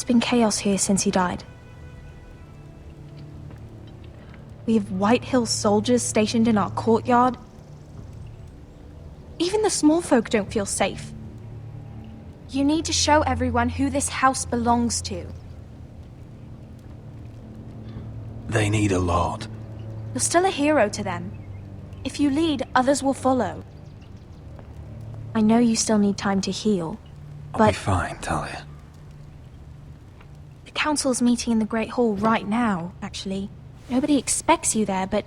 been chaos here since he died. We have White Hill soldiers stationed in our courtyard. Even the small folk don't feel safe. You need to show everyone who this house belongs to. They need a lord. You're still a hero to them. If you lead, others will follow. I know you still need time to heal, I'll but be fine, Talia. the council's meeting in the Great Hall right now, actually. Nobody expects you there, but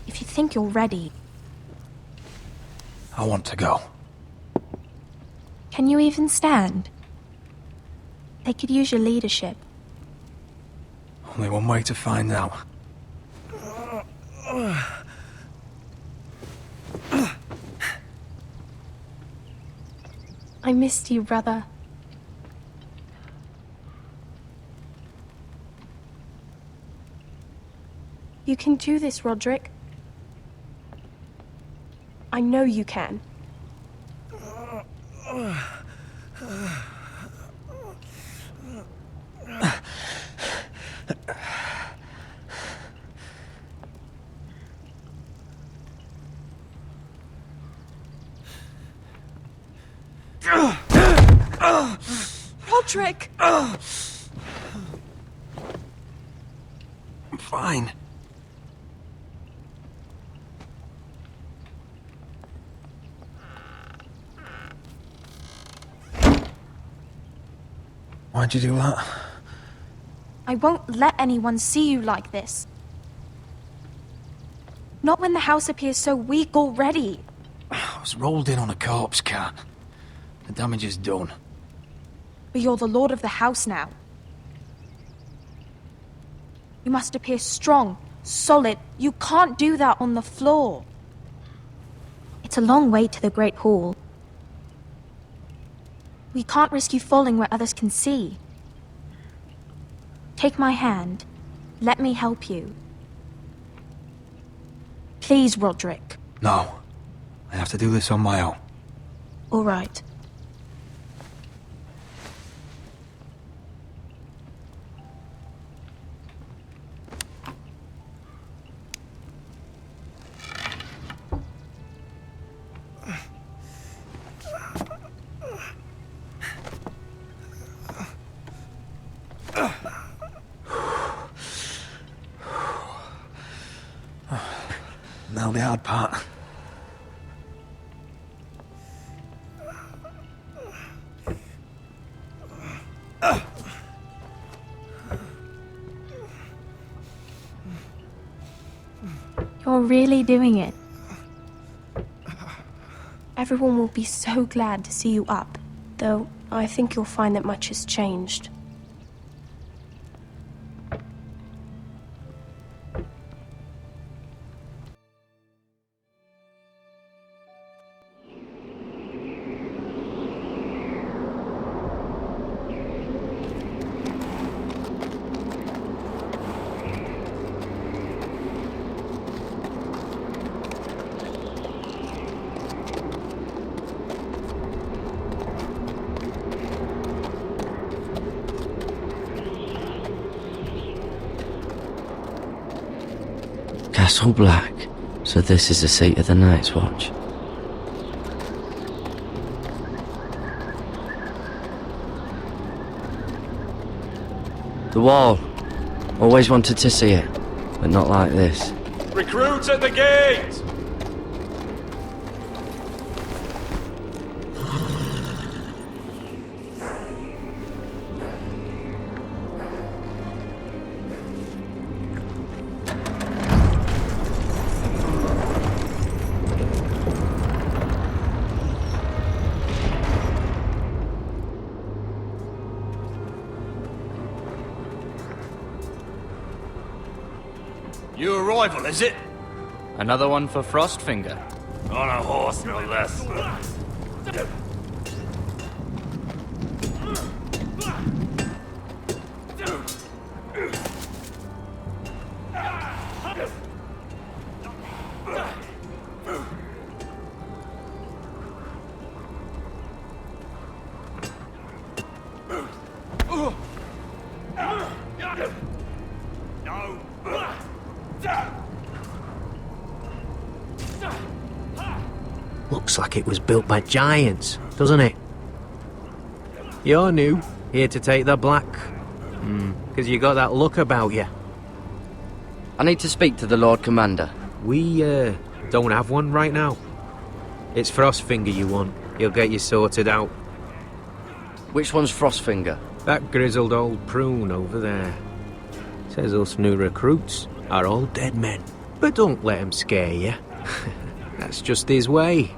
if you think you're ready... I want to go. Can you even stand? They could use your leadership. Only one way to find out. I missed you, brother. You can do this, Roderick. I know you can. Roderick! I'm fine. Why'd you do that? I won't let anyone see you like this. Not when the house appears so weak already. I was rolled in on a corpse cart. The damage is done. But you're the lord of the house now. You must appear strong, solid. You can't do that on the floor. It's a long way to the Great Hall. We can't risk you falling where others can see. Take my hand. Let me help you. Please, Roderick. No. I have to do this on my own. All right. Now the hard part. You're really doing it. Everyone will be so glad to see you up, though I think you'll find that much has changed. Castle Black. So this is the seat of the Night's Watch. The wall. Always wanted to see it, but not like this. Recruits at the gate! New arrival, is it? Another one for Frostfinger. On a horse, no less. Looks like it was built by giants, doesn't it? You're new, here to take the black. Because you got that look about you. I need to speak to the Lord Commander. We, don't have one right now. It's Frostfinger you want. He'll get you sorted out. Which one's Frostfinger? That grizzled old prune over there. Says us new recruits are all dead men. But don't let him scare you. That's just his way.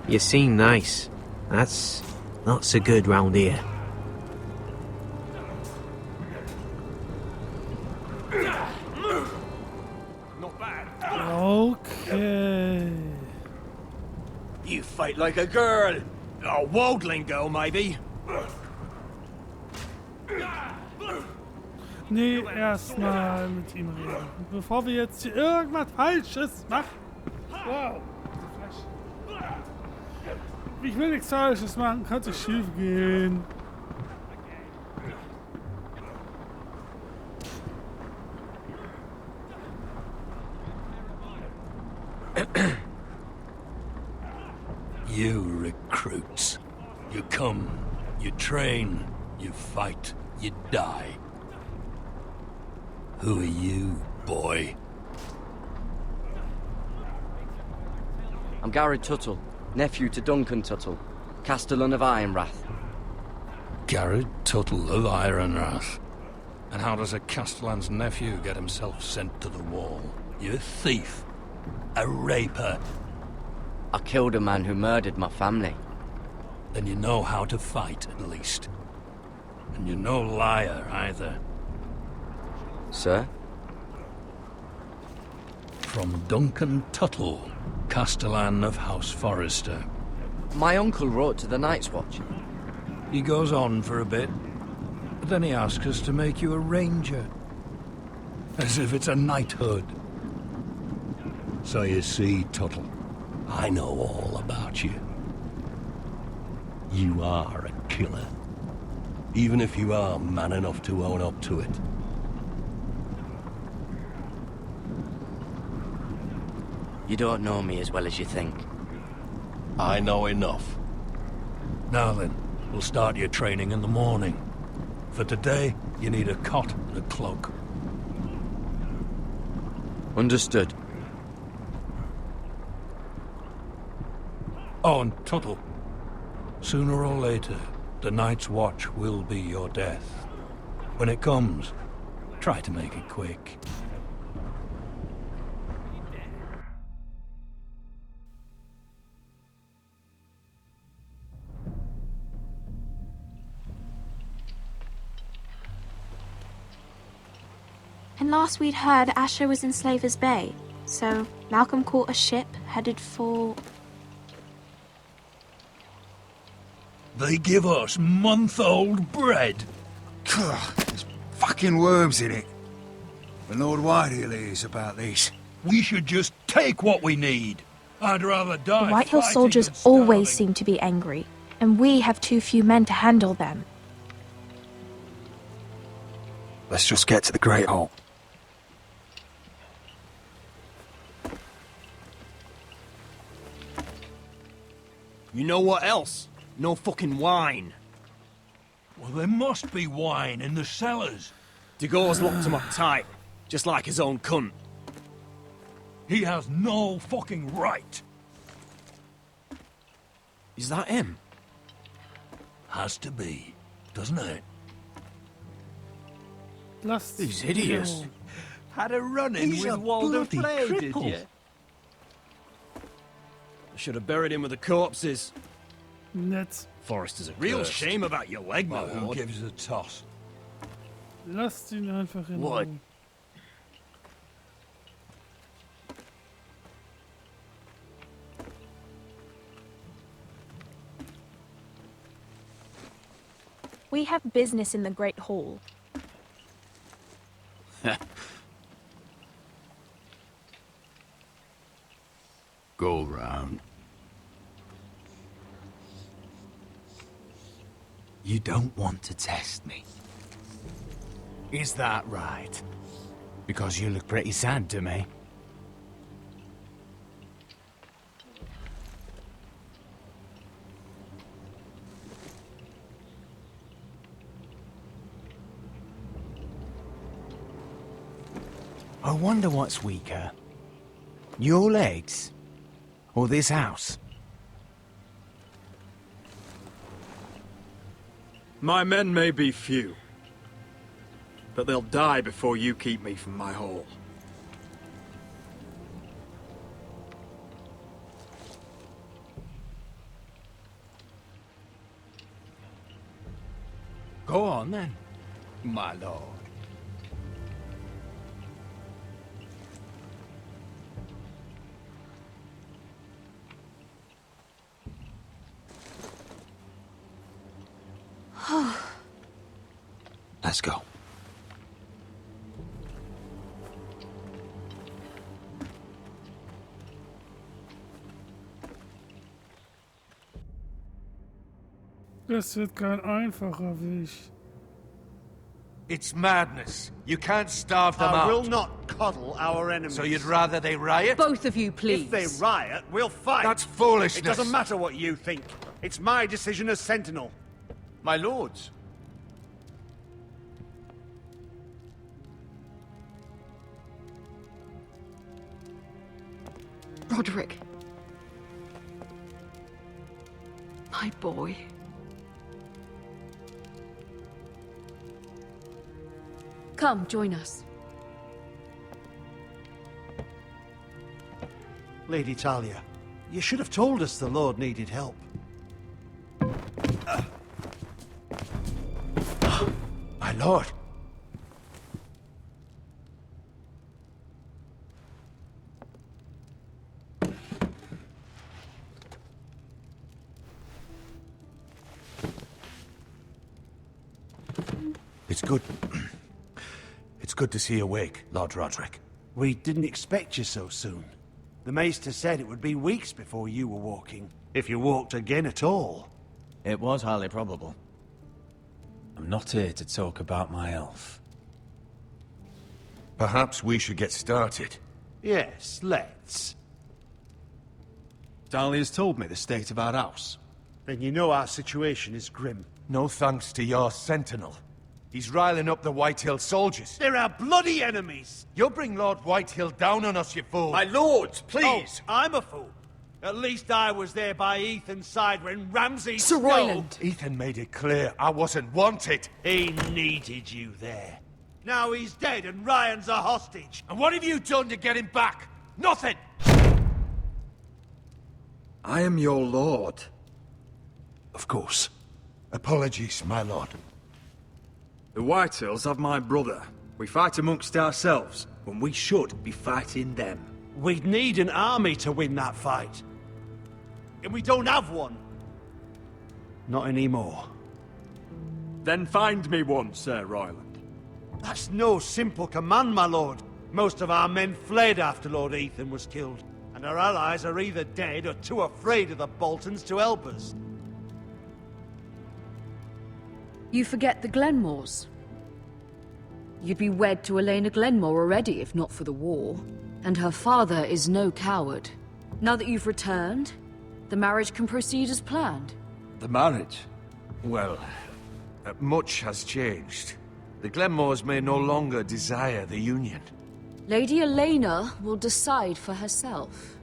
You seem nice. That's not so good round here. Okay. You fight like a girl. A waldling girl, maybe. Nee, erstmal mit ihm reden. Bevor wir jetzt hier irgendwas Falsches machen. Wow. Ich will nichts Falsches machen, könnte schief gehen. You recruits. You come, you train, you fight, you die. Who are you, boy? I'm Gary Tuttle, nephew to Duncan Tuttle, Castellan of Ironrath. Garrett Tuttle of Ironrath. And how does a Castellan's nephew get himself sent to the wall? You thief. A raper. I killed a man who murdered my family. Then you know how to fight, at least. And you're no liar, either. Sir? From Duncan Tuttle, Castellan of House Forrester. My uncle wrote to the Night's Watch. He goes on for a bit, but then he asks us to make you a ranger. As if it's a knighthood. So you see, Tuttle, I know all about you. You are a killer. Even if you are man enough to own up to it. You don't know me as well as you think. I know enough. Now then, we'll start your training in the morning. For today, you need a cot and a cloak. Understood. Oh, and Tuttle. Sooner or later, the Night's Watch will be your death. When it comes, try to make it quick. And last we'd heard, Asher was in Slaver's Bay. So Malcolm caught a ship headed for... They give us month-old bread. There's fucking worms in it. The Lord Whitehill is about this. We should just take what we need. I'd rather die. The Whitehill fighting soldiers than starving. always seem to be angry, and we have too few men to handle them. Let's just get to the Great Hall. You know what else? No fucking wine. Well, there must be wine in the cellars. De Gaulle's locked him up tight, just like his own cunt. He has no fucking right. Is that him? Has to be, doesn't it? Lasst He's hideous. Had a run-in with Walder Frey, did you? I should have buried him with the corpses. Nett. Forrester's a real shame about your leg, my Well, who lord. gives a toss? Lasst ihn einfach in What? Ruhe. We have business in the Great Hall. Go round. You don't want to test me. Is that right? Because you look pretty sad to me. I wonder what's weaker. Your legs? Or this house? My men may be few, but they'll die before you keep me from my hole. Go on then, my lord. Let's go. Das wird kein einfacher Weg. It's madness. You can't starve them I out. will not coddle our enemies. So you'd rather they riot? Both of you, please. If they riot, we'll fight. That's foolishness. It doesn't matter what you think. It's my decision as Sentinel. My lords. Roderick. My boy. Come, join us. Lady Talia, you should have told us the Lord needed help. My lord. It's good. It's good to see you awake, Lord Roderick. We didn't expect you so soon. The Maester said it would be weeks before you were walking, if you walked again at all. It was highly probable. I'm not here to talk about my elf. Perhaps we should get started. Yes, let's. Dahlia's told me the state of our house. Then you know our situation is grim. No thanks to your sentinel. He's riling up the Whitehill soldiers. They're our bloody enemies! You'll bring Lord Whitehill down on us, you fool. My lords, please! Oh, I'm a fool. At least I was there by Ethan's side when Ramsay... Sir Royland! Ethan made it clear I wasn't wanted. He needed you there. Now he's dead and Ryan's a hostage. And what have you done to get him back? Nothing! I am your lord. Of course. Apologies, my lord. The Whitehills have my brother. We fight amongst ourselves, when we should be fighting them. We'd need an army to win that fight. And we don't have one. Not anymore. Then find me one, Sir Royland. That's no simple command, my lord. Most of our men fled after Lord Ethan was killed, and our allies are either dead or too afraid of the Boltons to help us. You forget the Glenmores. You'd be wed to Elena Glenmore already, if not for the war. And her father is no coward. Now that you've returned, the marriage can proceed as planned. The marriage? Well, much has changed. The Glenmores may no longer desire the union. Lady Elena will decide for herself.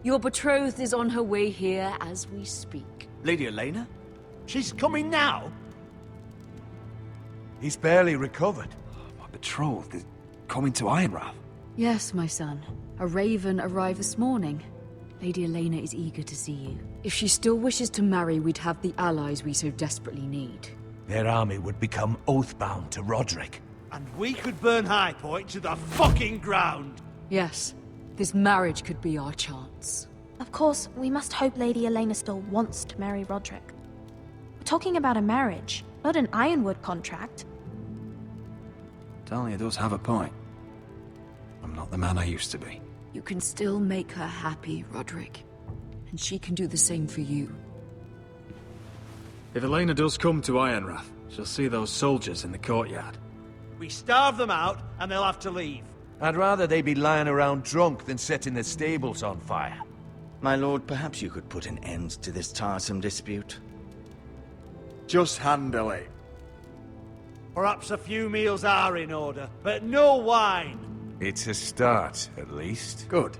Your betrothed is on her way here as we speak. Lady Elena? She's coming now? He's barely recovered. My betrothed is coming to Ironrath. Yes, my son. A raven arrived this morning. Lady Elena is eager to see you. If she still wishes to marry, we'd have the allies we so desperately need. Their army would become oath-bound to Roderick. And we could burn High Point to the fucking ground! Yes, this marriage could be our chance. Of course, we must hope Lady Elena still wants to marry Roderick. We're talking about a marriage, not an Ironwood contract. Dahlia does have a point. I'm not the man I used to be. You can still make her happy, Roderick. And she can do the same for you. If Elena does come to Ironrath, she'll see those soldiers in the courtyard. We starve them out, and they'll have to leave. I'd rather they be lying around drunk than setting the stables on fire. My lord, perhaps you could put an end to this tiresome dispute. Just handle it. Perhaps a few meals are in order, but no wine. It's a start, at least. Good.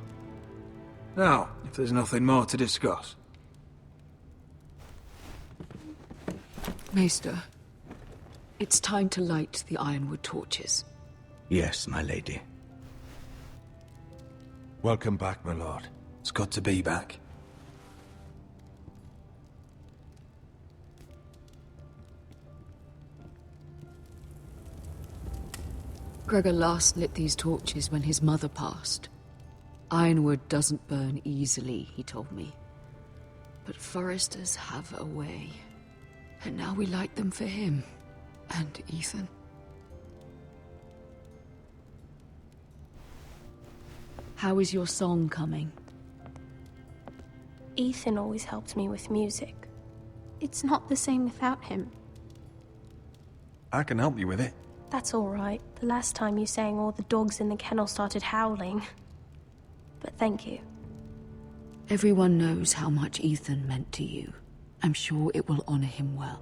Now, if there's nothing more to discuss. Maester, it's time to light the ironwood torches. Yes, my lady. Welcome back, my lord. It's good to be back. Gregor last lit these torches when his mother passed. Ironwood doesn't burn easily, he told me. But foresters have a way. And now we light them for him. And Ethan. How is your song coming? Ethan always helped me with music. It's not the same without him. I can help you with it. That's all right. The last time you sang, all the dogs in the kennel started howling. But thank you. Everyone knows how much Ethan meant to you. I'm sure it will honor him well.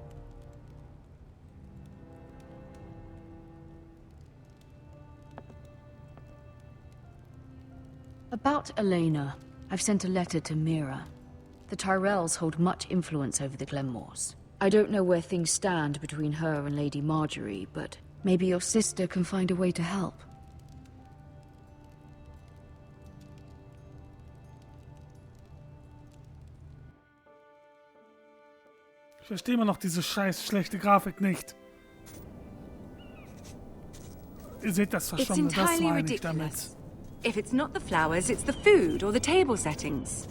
About Elena, I've sent a letter to Mira. The Tyrells hold much influence over the Glenmores. I don't know where things stand between her and Lady Marjorie, but maybe your sister can find a way to help. Ich verstehe immer noch diese scheiß schlechte Grafik nicht. Ihr seht das Verschwommene, das meine ich damit. If it's not the flowers, it's the food or the table settings.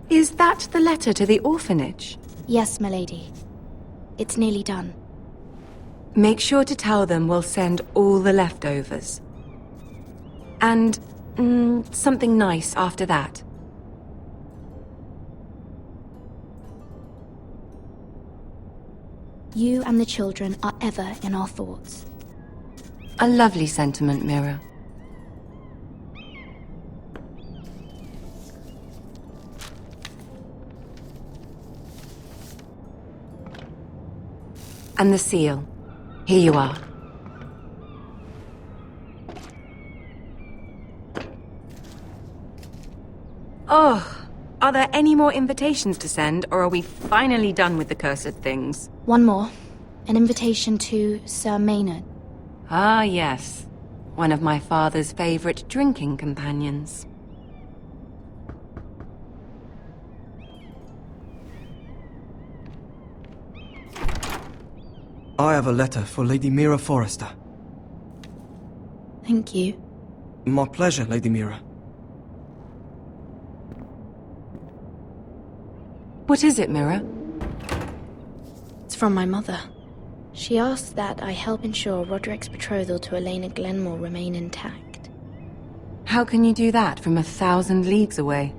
Is that the letter to the orphanage? Yes, my lady. It's nearly done. Make sure to tell them we'll send all the leftovers. And something nice after that. You and the children are ever in our thoughts. A lovely sentiment, Mira. And the seal. Here you are. Oh, are there any more invitations to send, or are we finally done with the cursed things? One more. An invitation to Sir Maynard. Ah, yes. One of my father's favorite drinking companions. I have a letter for Lady Mira Forrester. Thank you. My pleasure, Lady Mira. What is it, Mira? It's from my mother. She asks that I help ensure Roderick's betrothal to Elena Glenmore remain intact. How can you do that from 1,000 leagues away?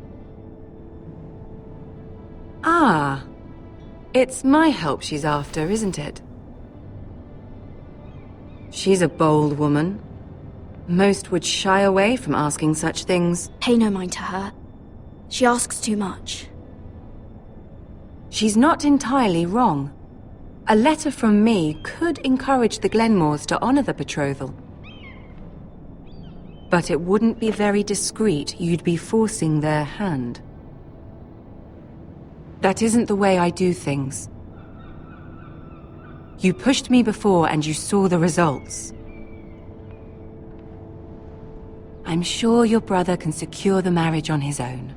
Ah, it's my help she's after, isn't it? She's a bold woman. Most would shy away from asking such things. Pay no mind to her. She asks too much. She's not entirely wrong. A letter from me could encourage the Glenmores to honor the betrothal. But it wouldn't be very discreet. You'd be forcing their hand. That isn't the way I do things. You pushed me before and you saw the results. I'm sure your brother can secure the marriage on his own.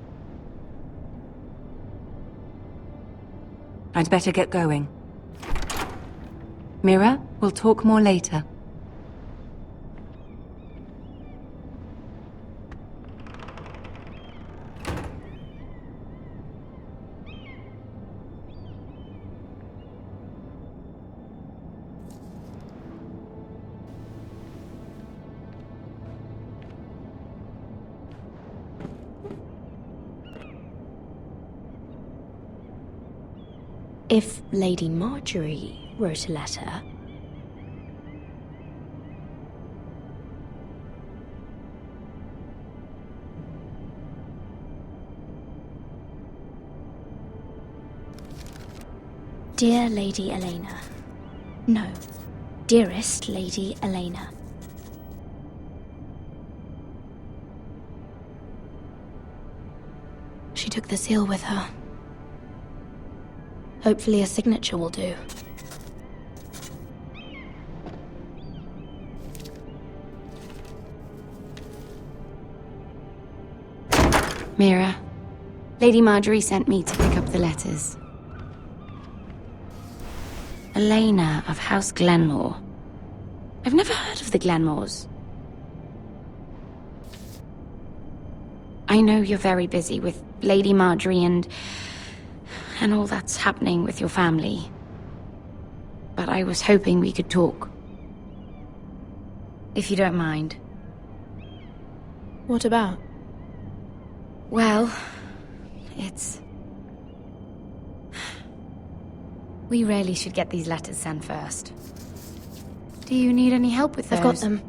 I'd better get going. Mira, we'll talk more later. If Lady Marjorie wrote a letter... Dear Lady Elena. No. Dearest Lady Elena. She took the seal with her. Hopefully a signature will do. Mira, Lady Marjorie sent me to pick up the letters. Elena of House Glenmore. I've never heard of the Glenmores. I know you're very busy with Lady Marjorie and all that's happening with your family. But I was hoping we could talk. If you don't mind. What about? Well, it's... We really should get these letters sent first. Do you need any help with those? I've got them.